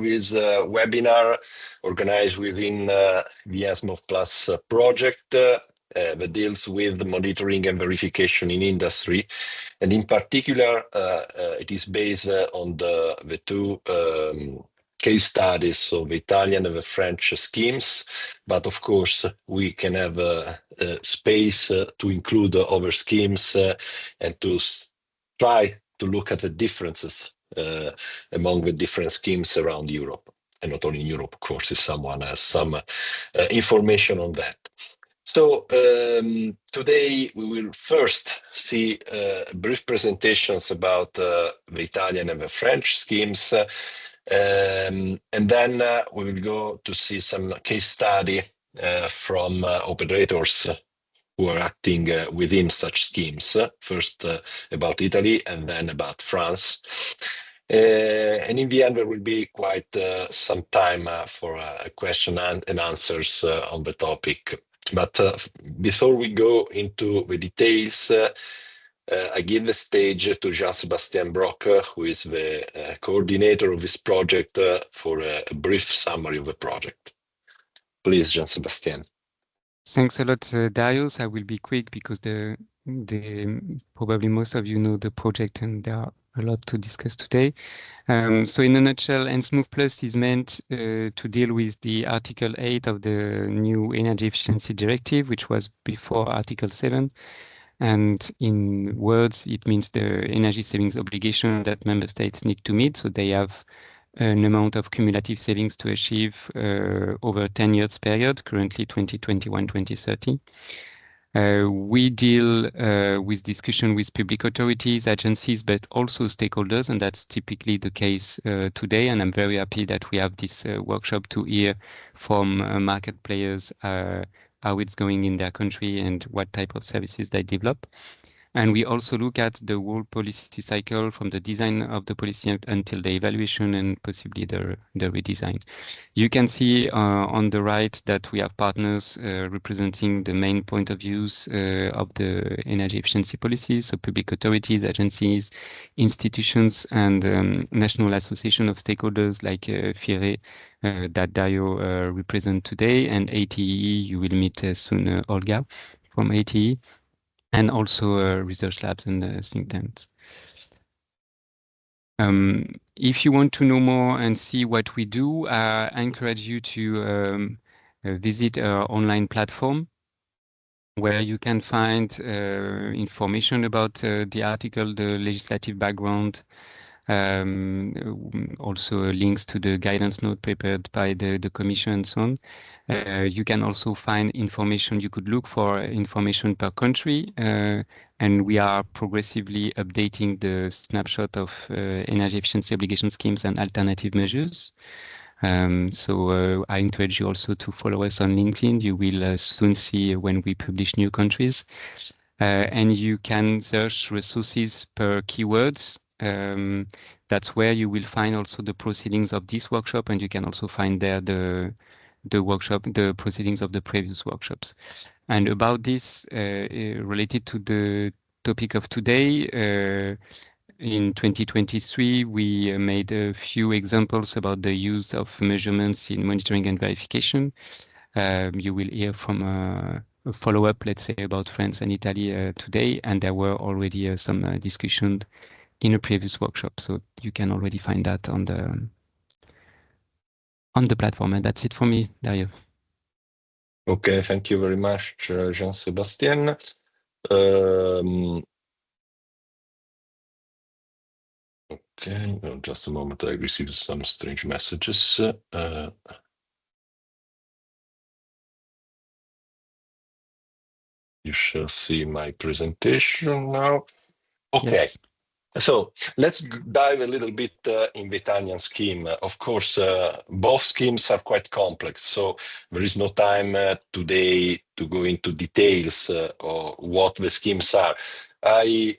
with a webinar organized within the ENSMOV Plus project that deals with monitoring and verification in industry. And in particular, it is based on the two case studies, so the Italian and the French schemes. But of course, we can have space to include other schemes and to try to look at the differences among the different schemes around Europe, and not only in Europe, of course, if someone has some information on that. So today we will first see brief presentations about the Italian and the French schemes, and then we will go to see some case study from operators who are acting within such schemes, first about Italy and then about France. And in the end, there will be quite some time for question and answers on the topic. But before we go into the details, I give the stage to Jean-Sébastien Brock, who is the coordinator of this project, for a brief summary of the project. Please, Jean-Sébastien. Thanks a lot, Darius. I will be quick because probably most of you know the project and there are a lot to discuss today. So in a nutshell, ENSMOV Plus is meant to deal with the Article 8 of the new Energy Efficiency Directive, which was before Article 7. And in words, it means the energy savings obligation that member states need to meet. So they have an amount of cumulative savings to achieve over a 10 years period, currently 2021-2030. We deal with discussion with public authorities, agencies, but also stakeholders, and that's typically the case today. And I'm very happy that we have this workshop to hear from market players how it's going in their country and what type of services they develop. And we also look at the whole policy cycle from the design of the policy until the evaluation and possibly the redesign. You can see on the right that we have partners representing the main point of views of the energy efficiency policies, so public authorities, agencies, institutions, and National Association of Stakeholders like FIRE that Dario represent today, and ATE. You will meet soon Olga from ATE. And also research labs and think tanks. If you want to know more and see what we do, I encourage you to visit our online platform where you can find information about the article, the legislative background, also links to the guidance note prepared by the Commission and so on. You can also find information, you could look for information per country, and we are progressively updating the snapshot of energy efficiency obligation schemes and alternative measures. So I encourage you also to follow us on LinkedIn. You will soon see when we publish new countries. And you can search resources per keywords. That's where you will find also the proceedings of this workshop, and you can also find there the proceedings of the previous workshops. And about this, related to the topic of today, in 2023, we made a few examples about the use of measurements in monitoring and verification. You will hear from a follow-up, let's say, about France and Italy today, and there were already some discussions in a previous workshop, so you can already find that on the platform. And that's it for me, Dario. Okay, thank you very much, Jean-Sébastien. Okay, just a moment, I received some strange messages. You shall see my presentation now. Okay. Yes. So let's dive a little bit in the Italian scheme. Of course, both schemes are quite complex, so there is no time today to go into details of what the schemes are. I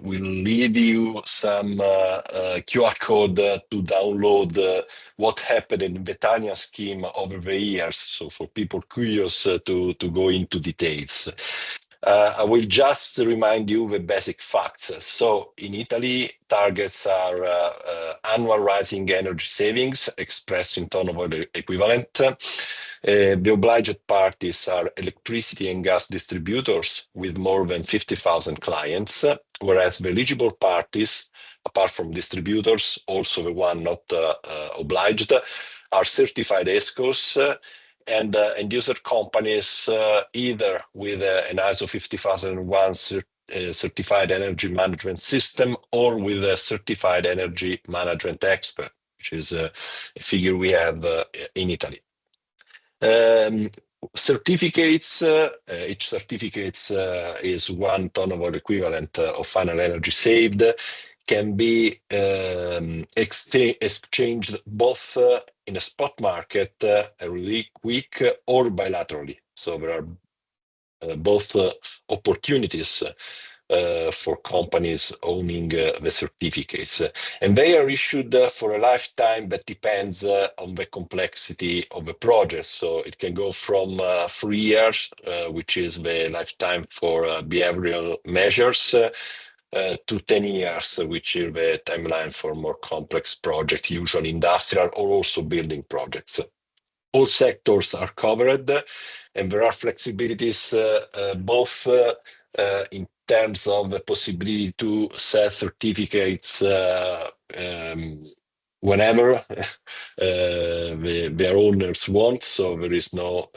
will leave you some QR code to download what happened in the Italian scheme over the years, so for people curious to go into details. I will just remind you the basic facts. So in Italy, targets are annual rising energy savings expressed in ton of oil equivalent. The obliged parties are electricity and gas distributors with more than 50,000 clients, whereas the eligible parties, apart from distributors, also the one not obliged, are certified ESCOs, and end user companies either with an ISO 50001 certified energy management system or with a certified energy management expert, which is a figure we have in Italy. Certificates, each certificate is 1 ton of oil equivalent of final energy saved, can be exchanged both in a spot market every week or bilaterally. So there are both opportunities for companies owning the certificates. And they are issued for a lifetime that depends on the complexity of the project. So it can go from 3 years, which is the lifetime for behavioral measures, to 10 years, which is the timeline for more complex projects, usually industrial or also building projects. All sectors are covered, and there are flexibilities both in terms of the possibility to sell certificates whenever their owners want. So there is no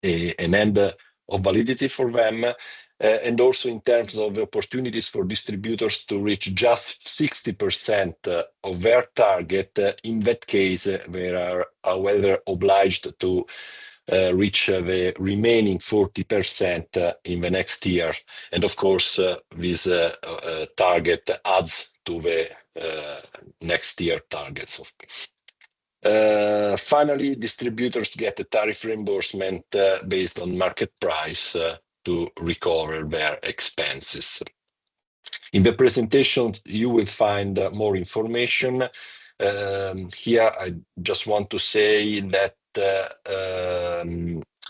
an end of validity for them. And also in terms of opportunities for distributors to reach just 60% of their target. In that case, they are however obliged to reach the remaining 40% in the next year. And of course, this target adds to the next year targets. Finally, distributors get a tariff reimbursement based on market price to recover their expenses. In the presentation, you will find more information. Here, I just want to say that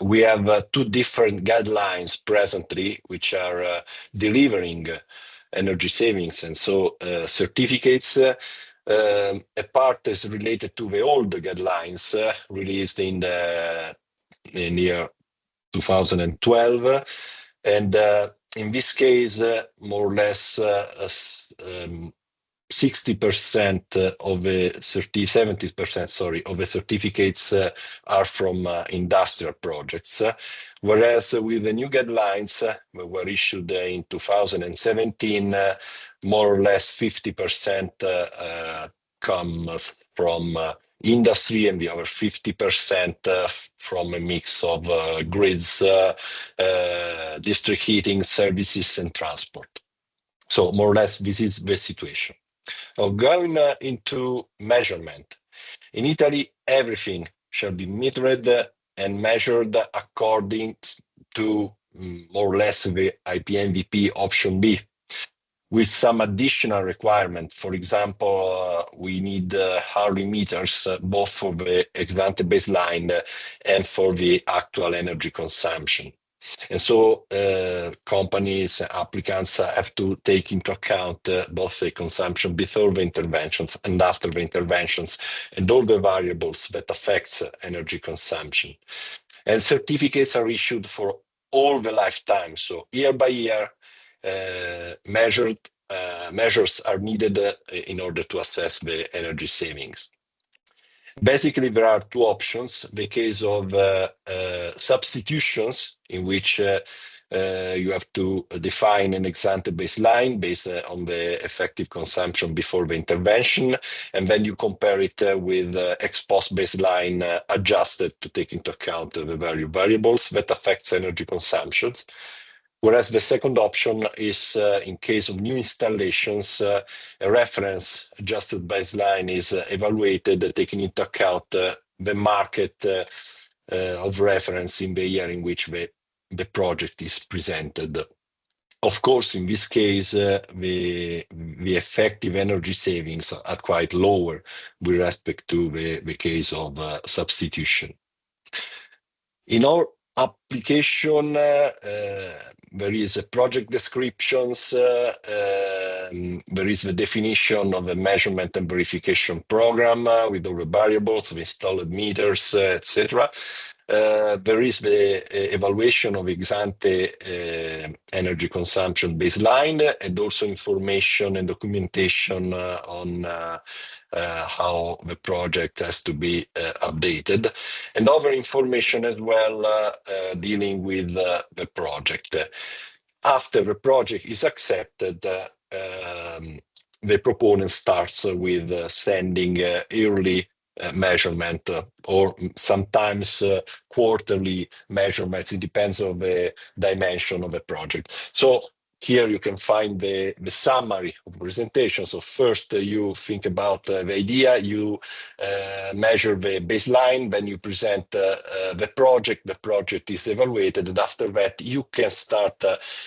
we have 2 different guidelines presently, which are delivering energy savings and so certificates. A part is related to the old guidelines released in the year 2012, and in this case, more or less 60% of the 70%, sorry, of the certificates are from industrial projects, whereas with the new guidelines that were issued in 2017, more or less 50% comes from industry and the other 50% from a mix of grids, district heating, services, and transport. So more or less, this is the situation. Now, going into measurement. In Italy, everything shall be metered and measured according to more or less the IPMVP option B, with some additional requirement. For example, we need hourly meters both for the ex-ante baseline and for the actual energy consumption. And so companies, applicants have to take into account both the consumption before the interventions and after the interventions, and all the variables that affects energy consumption. And certificates are issued for all the lifetime. So year by year, measures are needed in order to assess the energy savings. Basically, there are 2 options. The case of substitutions, in which you have to define an ex-ante baseline based on the effective consumption before the intervention, and then you compare it with ex-post baseline adjusted to take into account the variables that affects energy consumption. Whereas the second option is in case of new installations, a reference adjusted baseline is evaluated, taking into account the market of reference in the year in which the project is presented. Of course, in this case, the effective energy savings are quite lower with respect to the case of substitution. In application, there is a project descriptions, there is the definition of a measurement and verification program with all the variables of installed meters, etc. There is the evaluation of ex-ante energy consumption baseline, and also information and documentation on how the project has to be updated, and other information as well dealing with the project. After the project is accepted, the proponent starts with sending early measurement or sometimes quarterly measurements. It depends on the dimension of the project. So here you can find the summary of the presentation. So first you think about the idea, you measure the baseline, then you present the project is evaluated, and after that you can start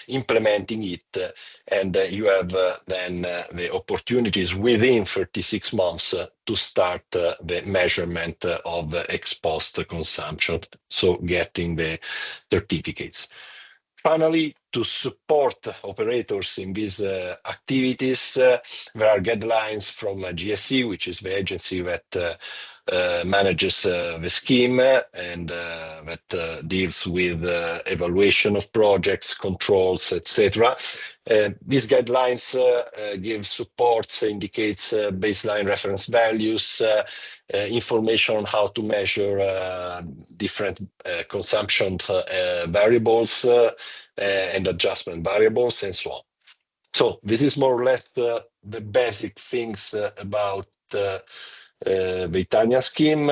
implementing it, and you have then the opportunities within 36 months to start the measurement of ex post consumption, so getting the certificates. Finally, to support operators in these activities, there are guidelines from GSE, which is the agency that manages the scheme and that deals with evaluation of projects, controls, etc. These guidelines give supports, indicates baseline reference values, information on how to measure different consumption variables and adjustment variables, and so on. So this is more or less the basic things about the Italian scheme.